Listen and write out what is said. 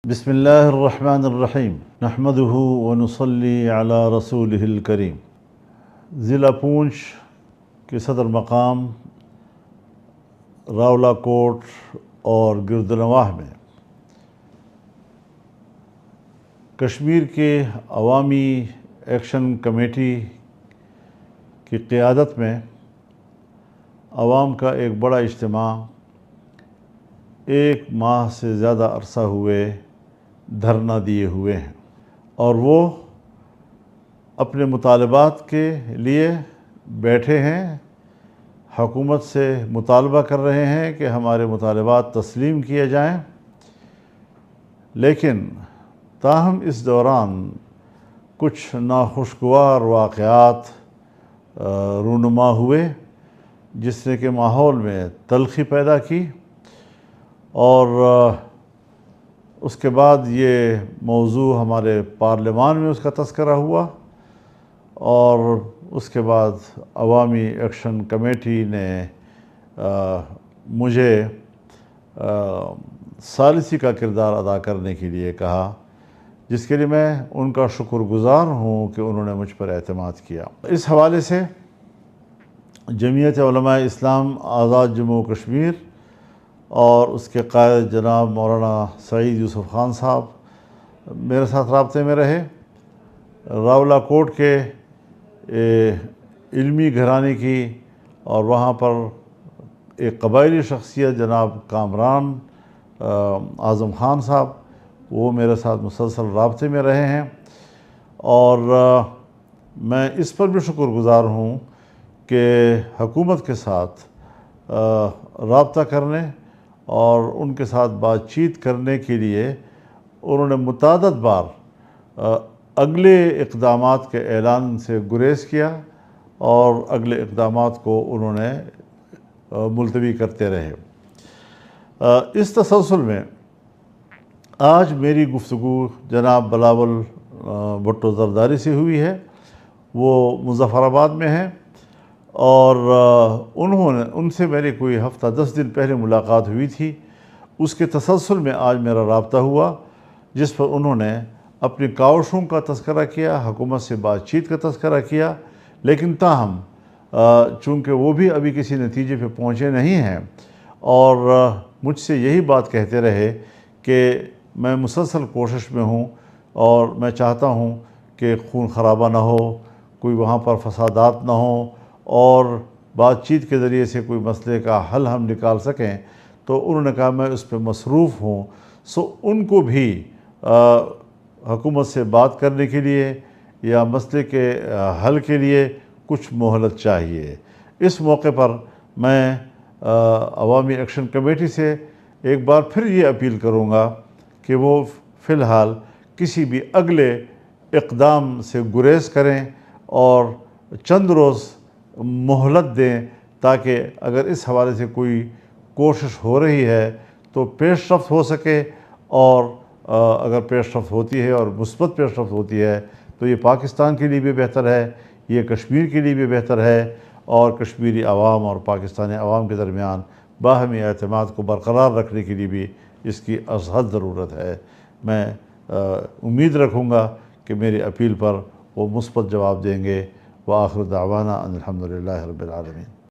بسم اللہ الرحمن الرحیم نحمدہ ونصلی علی رسولہ الکریم۔ ضلع پونچھ کے صدر مقام راولا کوٹ اور گردنواہ میں کشمیر کے عوامی ایکشن کمیٹی کی قیادت میں عوام کا ایک بڑا اجتماع ایک ماہ سے زیادہ عرصہ ہوئے دھرنا دیے ہوئے ہیں، اور وہ اپنے مطالبات کے لیے بیٹھے ہیں، حکومت سے مطالبہ کر رہے ہیں کہ ہمارے مطالبات تسلیم کیے جائیں، لیکن تاہم اس دوران کچھ ناخوشگوار واقعات رونما ہوئے جس نے کہ ماحول میں تلخی پیدا کی، اور اس کے بعد یہ موضوع ہمارے پارلیمان میں اس کا تذکرہ ہوا، اور اس کے بعد عوامی ایکشن کمیٹی نے مجھے ثالثی کا کردار ادا کرنے کے لیے کہا، جس کے لیے میں ان کا شکر گزار ہوں کہ انہوں نے مجھ پر اعتماد کیا۔ اس حوالے سے جمعیت علماء اسلام آزاد جموں و کشمیر اور اس کے قائد جناب مولانا سعید یوسف خان صاحب میرے ساتھ رابطے میں رہے۔ راولا کوٹ کے علمی گھرانے کی اور وہاں پر ایک قبائلی شخصیت جناب کامران اعظم خان صاحب، وہ میرے ساتھ مسلسل رابطے میں رہے ہیں، اور میں اس پر بھی شکر گزار ہوں کہ حکومت کے ساتھ رابطہ کرنے اور ان کے ساتھ بات چیت کرنے کے لیے انہوں نے متعدد بار اگلے اقدامات کے اعلان سے گریز کیا، اور اگلے اقدامات کو انہوں نے ملتوی کرتے رہے۔ اس تسلسل میں آج میری گفتگو جناب بلاول بھٹو زرداری سے ہوئی ہے، وہ مظفر آباد میں ہیں، اور ان سے میری کوئی ہفتہ 10 دن پہلے ملاقات ہوئی تھی۔ اس کے تسلسل میں آج میرا رابطہ ہوا، جس پر انہوں نے اپنی کاوشوں کا تذکرہ کیا، حکومت سے بات چیت کا تذکرہ کیا، لیکن تاہم چونکہ وہ بھی ابھی کسی نتیجے پہ پہنچے نہیں ہیں، اور مجھ سے یہی بات کہتے رہے کہ میں مسلسل کوشش میں ہوں، اور میں چاہتا ہوں کہ خون خرابہ نہ ہو، کوئی وہاں پر فسادات نہ ہوں، اور بات چیت کے ذریعے سے کوئی مسئلے کا حل ہم نکال سکیں۔ تو انہوں نے کہا میں اس پہ مصروف ہوں، ان کو بھی حکومت سے بات کرنے کے لیے یا مسئلے کے حل کے لیے کچھ مہلت چاہیے۔ اس موقع پر میں عوامی ایکشن کمیٹی سے ایک بار پھر یہ اپیل کروں گا کہ وہ فی الحال کسی بھی اگلے اقدام سے گریز کریں اور چند روز مہلت دیں، تاکہ اگر اس حوالے سے کوئی کوشش ہو رہی ہے تو پیش رفت ہو سکے، اور اگر پیش رفت ہوتی ہے اور مثبت پیش رفت ہوتی ہے تو یہ پاکستان کے لیے بھی بہتر ہے، یہ کشمیر کے لیے بھی بہتر ہے، اور کشمیری عوام اور پاکستانی عوام کے درمیان باہمی اعتماد کو برقرار رکھنے کے لیے بھی اس کی ازحد ضرورت ہے۔ میں امید رکھوں گا کہ میری اپیل پر وہ مثبت جواب دیں گے۔ وآخر دعوانا ان الحمد للہ رب العالمین۔